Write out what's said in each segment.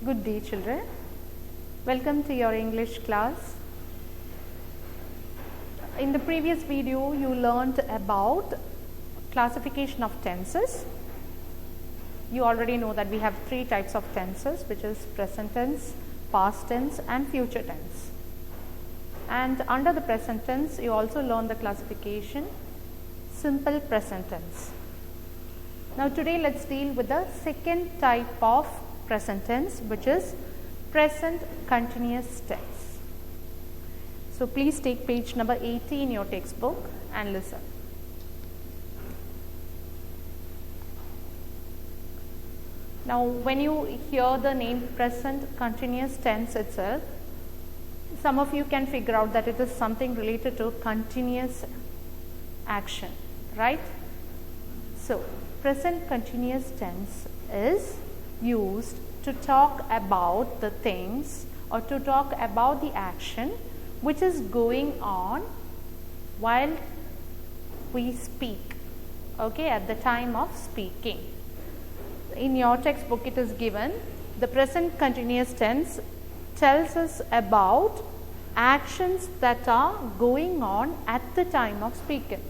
Good day, children. Welcome to your English class. In the previous video, you learned about classification of tenses. You already know that we have three types of tenses, which is present tense, past tense and future tense. And under the present tense, you also learn the classification simple present tense. Now today let's deal with the second type of present tense, which is present continuous tense. So please take page number 80 in your textbook and listen. Now when you hear the name present continuous tense itself, some of you can figure out that it is something related to continuous action, right? So present continuous tense is used to talk about the things or to talk about the action which is going on while we speak, okay, at the time of speaking. In your textbook it is given the present continuous tense tells us about actions that are going on at the time of speaking.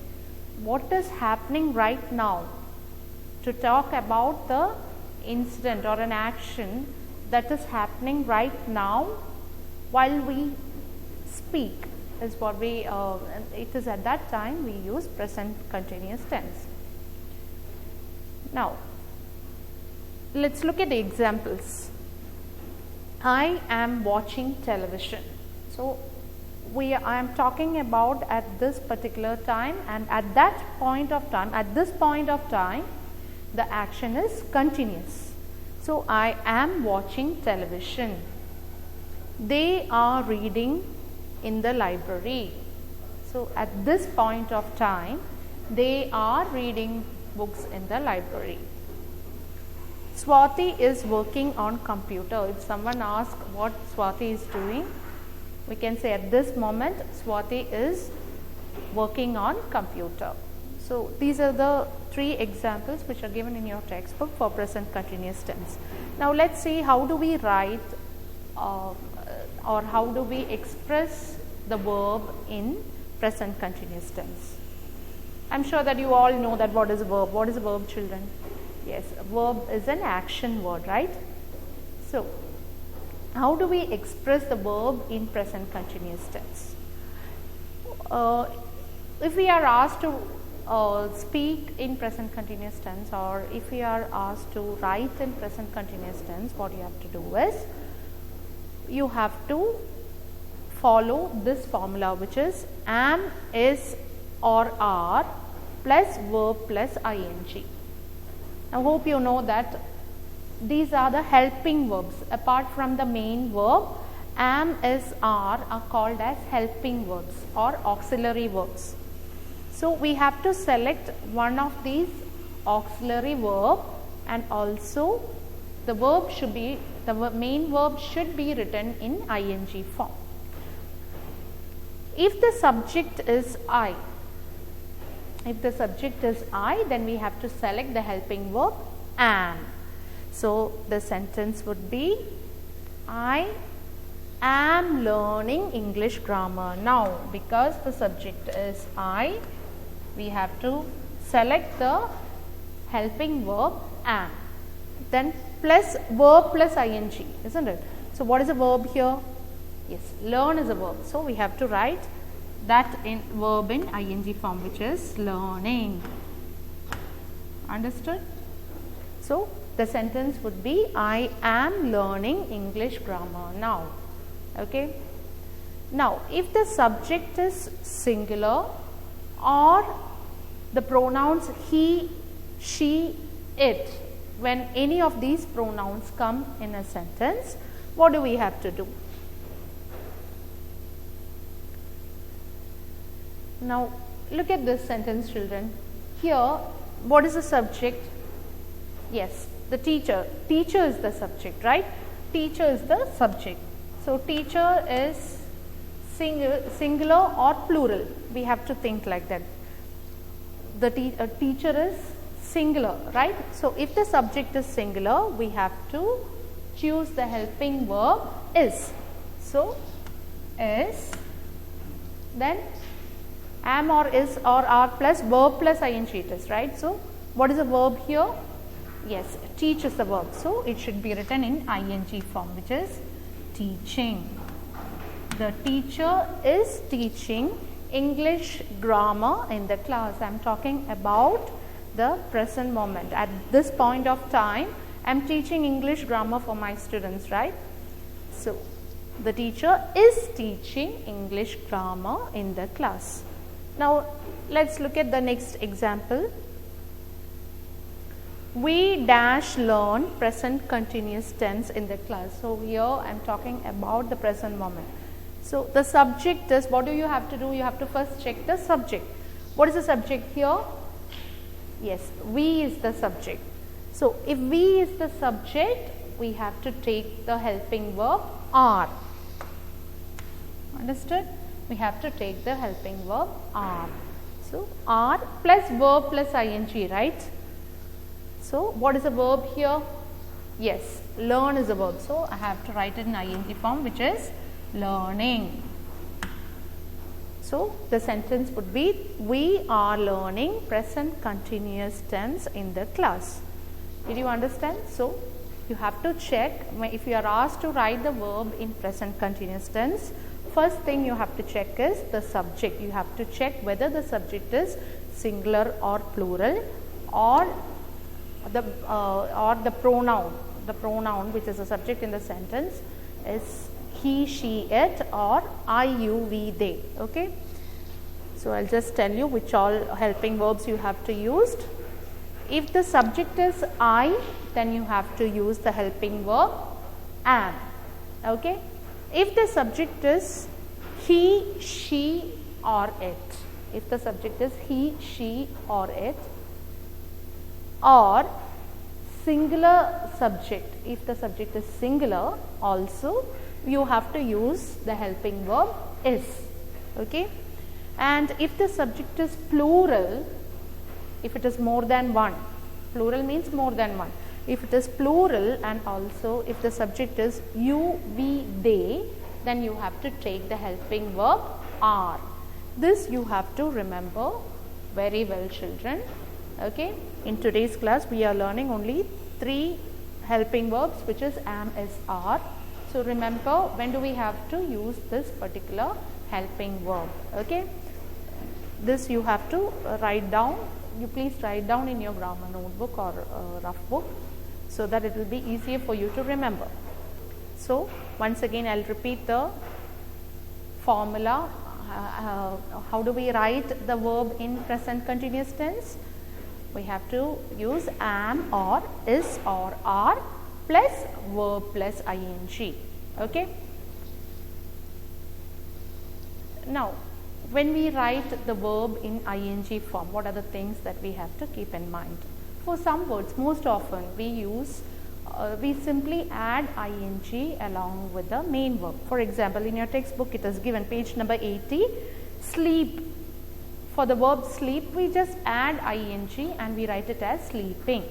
What is happening right now? To talk about the incident or an action that is happening right now while we speak is what we it is at that time we use present continuous tense. Now let's look at the examples. I am watching television. So I am talking about at this particular time, and at that point of time, at this point of time, the action is continuous. So I am watching television. They are reading in the library. So at this point of time, they are reading books in the library. Swati is working on computer. If someone asks what Swati is doing, we can say at this moment Swati is working on computer. So these are the three examples which are given in your textbook for present continuous tense. Now let's see how do we write or how do we express the verb in present continuous tense. I'm sure that you all know that what is a verb. What is a verb, children? Yes, a verb is an action word, right? So how do we express the verb in present continuous tense? If we are asked to speak in present continuous tense, or if we are asked to write in present continuous tense, what you have to do is you have to follow this formula, which is am, is or are plus verb plus ing. I hope you know that these are the helping verbs. Apart from the main verb, am, is, are called as helping verbs or auxiliary verbs. So we have to select one of these auxiliary verb, and also the verb should be, the main verb should be written in ing form. If the subject is I, then we have to select the helping verb am. So the sentence would be, I am learning English grammar now. Because the subject is I, we have to select the helping verb am. Then plus verb plus ing, isn't it? So what is a verb here? Yes, learn is a verb. So we have to write that in verb in ing form, which is learning. Understood? So the sentence would be, I am learning English grammar now. Okay. Now if the subject is singular or the pronouns he, she, it, when any of these pronouns come in a sentence, what do we have to do? Now look at this sentence, children. Here, what is the subject? Yes, the teacher. Teacher is the subject, right? Teacher is the subject. So teacher is singular or plural. We have to think like that. The teacher is singular, right? So if the subject is singular, we have to choose the helping verb is. So, is, then am or is or are plus verb plus ing it is, right. So, what is the verb here? Yes, teach is the verb. So, it should be written in ing form, which is teaching. The teacher is teaching English grammar in the class. I am talking about the present moment. At this point of time, I am teaching English grammar for my students, right. So, the teacher is teaching English grammar in the class. Now, let us look at the next example. We dash learn present continuous tense in the class. So, here I am talking about the present moment. So, the subject is, what do you have to do? You have to first check the subject. What is the subject here? Yes, we is the subject. So, if we is the subject, we have to take the helping verb are. Understood? We have to take the helping verb are. So, are plus verb plus ing, right? So, what is the verb here? Yes, learn is a verb. So, I have to write it in ing form, which is learning. So, the sentence would be, we are learning present continuous tense in the class. Did you understand? So, you have to check, if you are asked to write the verb in present continuous tense, first thing you have to check is the subject. You have to check whether the subject is singular or plural, or the pronoun which is a subject in the sentence is he, she, it, or I, you, we, they. Okay. So, I will just tell you which all helping verbs you have to use. If the subject is I, then you have to use the helping verb am. Okay. If the subject is he, she, or it, if the subject is he, she, or it, or singular subject, if the subject is singular, also you have to use the helping verb is. Okay. And if the subject is plural, if it is more than one, plural means more than one. If it is plural, and also if the subject is you, we, they, then you have to take the helping verb are. This you have to remember very well, children. Okay. In today's class, we are learning only 3 helping verbs, which is am, is, are. So, remember, when do we have to use this particular helping verb? Okay. This you have to write down. You please write down in your grammar notebook or rough book, so that it will be easier for you to remember. So, once again I will repeat the formula. How do we write the verb in present continuous tense? We have to use am or is or are plus verb plus ing. Okay. Now, when we write the verb in ing form, what are the things that we have to keep in mind? For some words, most often we simply add ing along with the main verb. For example, in your textbook it is given, page number 80, sleep. For the verb sleep, we just add ing and we write it as sleeping.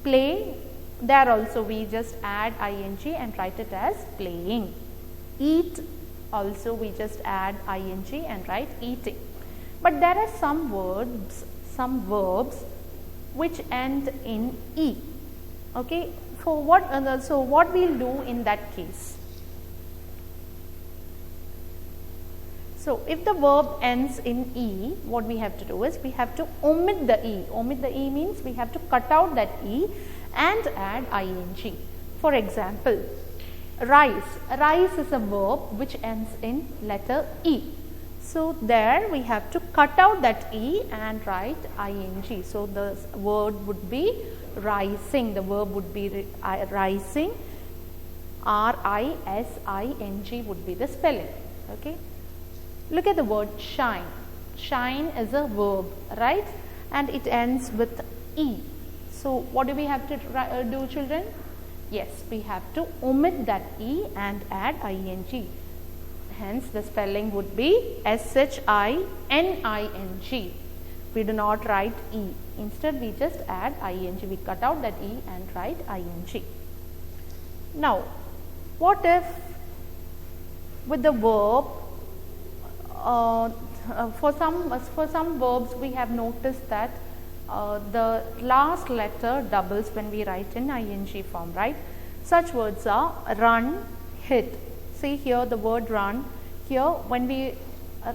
Play, there also we just add ing and write it as playing. Eat, also we just add ing and write eating. But there are some verbs which end in e. Okay. For what? So what we will do in that case? So, if the verb ends in e, what we have to do is we have to omit the e. Omit the e means we have to cut out that e and add ing. For example, rise. Rise is a verb which ends in letter e. So, there we have to cut out that e and write ing. So, the word would be rising. The verb would be rising. R-I-S-I-N-G would be the spelling. Okay. Look at the word shine. Shine is a verb, right? And it ends with e. So, what do we have to do, children? Yes, we have to omit that e and add ing. Hence, the spelling would be S-H-I-N-I-N-G. We do not write e. Instead, we just add ing. We cut out that e and write ing. Now, what if with the verb, for some verbs we have noticed that the last letter doubles when we write in ing form, right? Such words are run, hit. See here the word run. Here when we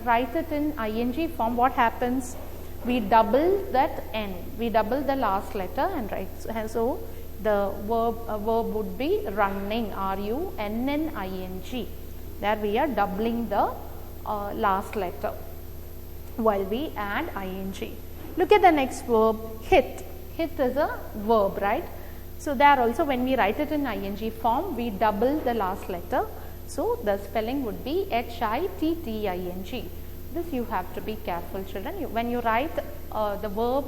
write it in ing form, what happens? We double that n. We double the last letter and write. So the verb would be running. R-U-N-N-I-N-G. There we are doubling the last letter while we add ing. Look at the next verb, hit. Hit is a verb, right? So there also when we write it in ing form, we double the last letter. So the spelling would be H-I-T-T-I-N-G. This you have to be careful, children. When you write the verb,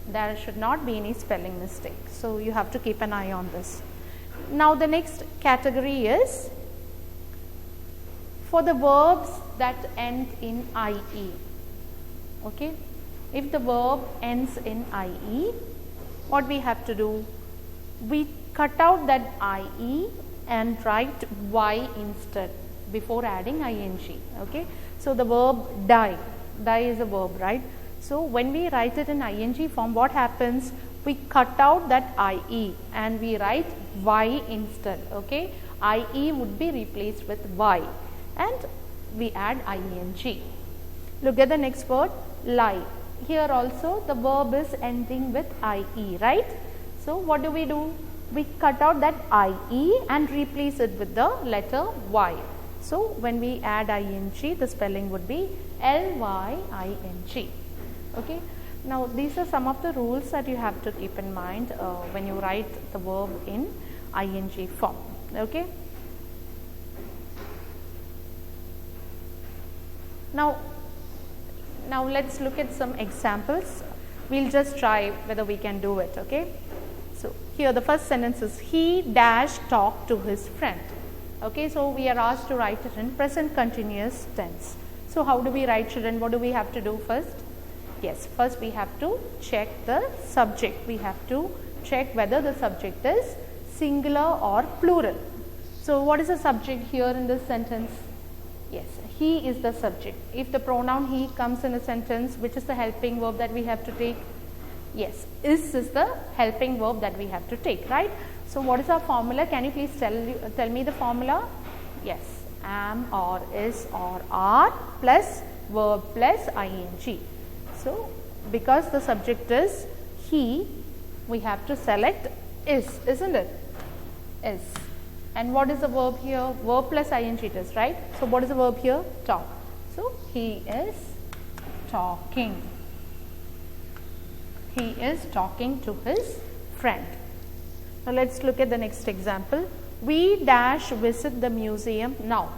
there should not be any spelling mistake. So you have to keep an eye on this. Now the next category is for the verbs that end in IE. Okay. If the verb ends in IE, what we have to do? We cut out that IE and write Y instead before adding ing. Okay. So the verb die. Die is a verb, right? So when we write it in ing form, what happens? We cut out that IE and we write Y instead. Okay. IE would be replaced with Y and we add ing. Look at the next word, lie. Here also the verb is ending with IE, right? So what do? We cut out that IE and replace it with the letter Y. So when we add ing, the spelling would be L-Y-I-N-G. Okay. Now these are some of the rules that you have to keep in mind when you write the verb in ing form. Okay. Now let's look at some examples. We'll just try whether we can do it. Okay. So here the first sentence is he dash talked to his friend. Okay. So we are asked to write it in present continuous tense. So how do we write, children? What do we have to do first? Yes, first we have to check the subject. We have to check whether the subject is singular or plural. So what is the subject here in this sentence? Yes, he is the subject. If the pronoun he comes in a sentence, which is the helping verb that we have to take? Yes, is the helping verb that we have to take, right? So what is our formula? Can you please tell me the formula? Yes, am or is or are plus verb plus ing. So because the subject is he, we have to select is, isn't it? Is. And what is the verb here? Verb plus ing it is, right? So what is the verb here? Talk. So he is talking. He is talking to his friend. Now let's look at the next example. We dash visit the museum now.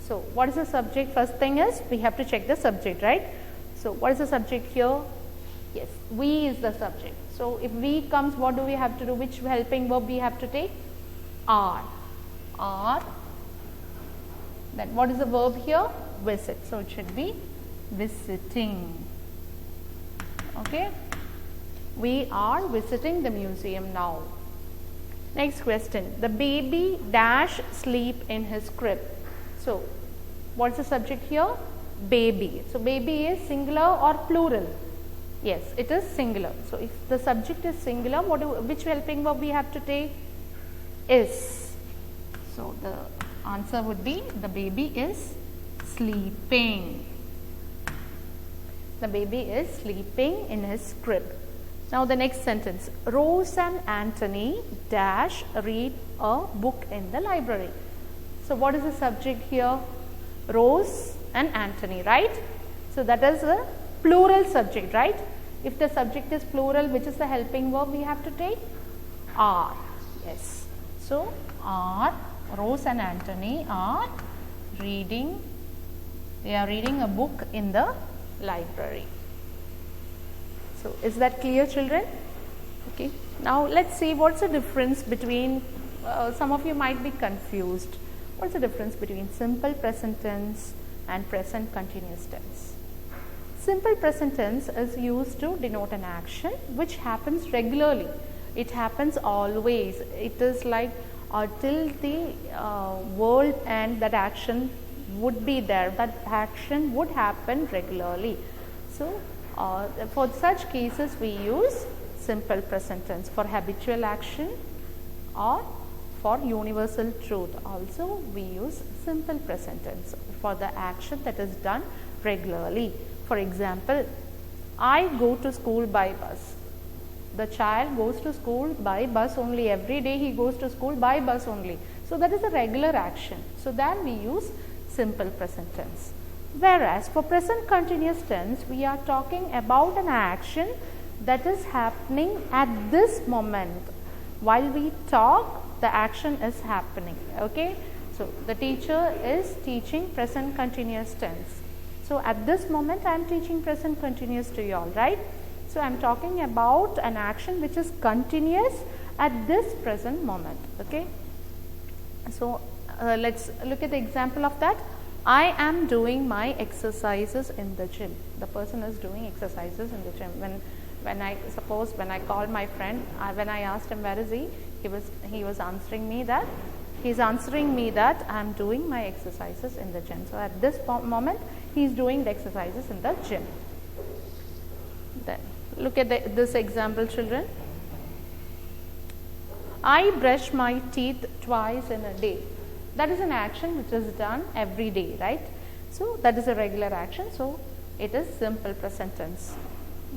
So what is the subject? First thing is we have to check the subject, right? So what is the subject here? Yes, we is the subject. So if we comes, what do we have to do? Which helping verb we have to take? Are. Then what is the verb here? Visit. So it should be visiting. Okay. We are visiting the museum now. Next question. The baby dash sleep in his crib. So what's the subject here? Baby. So baby is singular or plural? Yes, it is singular. So if the subject is singular, which helping verb we have to take? Is. So the answer would be the baby is sleeping. The baby is sleeping in his crib. Now the next sentence. Rose and Anthony dash read a book in the library. So what is the subject here? Rose and Anthony, right? So that is a plural subject, right? If the subject is plural, which is the helping verb we have to take? Are. Yes. So are, Rose and Anthony are reading, they are reading a book in the library. So is that clear, children? Okay. Now let's see what's the difference between, some of you might be confused. What's the difference between simple present tense and present continuous tense? Simple present tense is used to denote an action which happens regularly. It happens always. It is like or till the world end, that action would be there, that action would happen regularly. So for such cases we use simple present tense. For habitual action or for universal truth also we use simple present tense for the action that is done regularly. For example, I go to school by bus. The child goes to school by bus only. Every day he goes to school by bus only. So that is a regular action. So then we use simple present tense. Whereas for present continuous tense, we are talking about an action that is happening at this moment. While we talk, the action is happening. Okay. So the teacher is teaching present continuous tense. So at this moment I am teaching present continuous to you all, right? So I am talking about an action which is continuous at this present moment. Okay. So let's look at the example of that. I am doing my exercises in the gym. The person is doing exercises in the gym. When I called my friend, when I asked him where is he was answering me that I am doing my exercises in the gym. So at this moment he is doing the exercises in the gym. Then look at this example, children. I brush my teeth twice in a day. That is an action which is done every day, right? So that is a regular action. So it is simple present tense.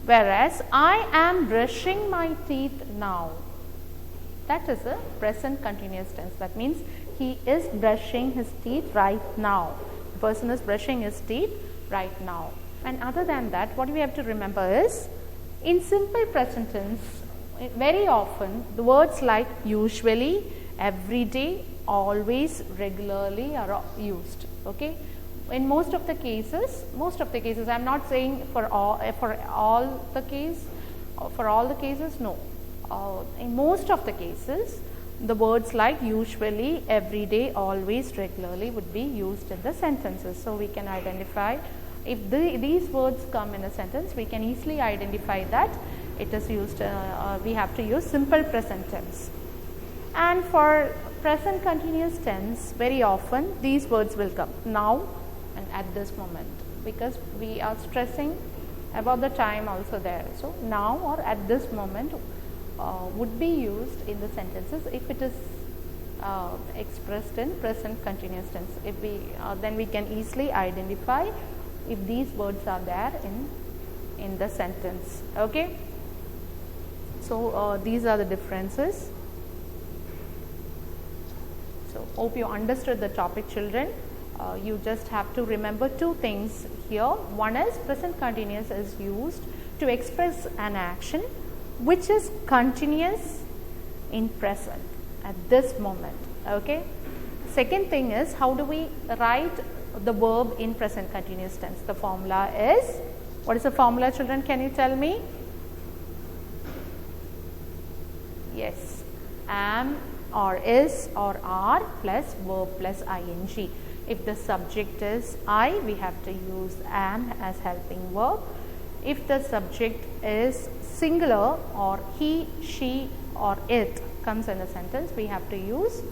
Whereas I am brushing my teeth now. That is a present continuous tense. That means he is brushing his teeth right now. The person is brushing his teeth right now. And other than that, what we have to remember is, in simple present tense, very often the words like usually, every day, always, regularly are used. Okay. In most of the cases, I am not saying for all the cases, no. In most of the cases, the words like usually, every day, always, regularly would be used in the sentences. So we can identify if these words come in a sentence, we can easily identify that it is used. We have to use simple present tense. And for present continuous tense, very often these words will come now and at this moment, because we are stressing about the time also there. So now or at this moment would be used in the sentences if it is expressed in present continuous tense. If we then we can easily identify if these words are there in the sentence. Okay. So these are the differences. So hope you understood the topic, children. You just have to remember two things here. One is present continuous is used to express an action which is continuous in present at this moment. Okay. Second thing is, how do we write the verb in present continuous tense? The formula is, what is the formula, children? Can you tell me? Yes, am or is or are plus verb plus ing. If the subject is I, we have to use am as helping verb. If the subject is singular or he, she or it comes in a sentence, we have to use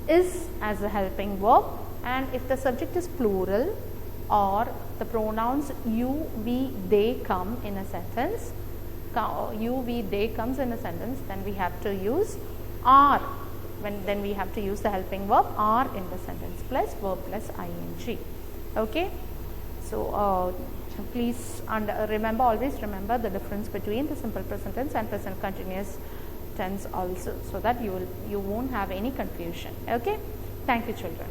is as a helping verb. And if the subject is plural or the pronouns you, we, they come in a sentence, you, we, they comes in a sentence, then we have to use are. Then we have to use the helping verb are in the sentence plus verb plus ing. Okay. So please remember, always remember the difference between the simple present tense and present continuous tense also, so that you won't have any confusion. Okay. Thank you, children.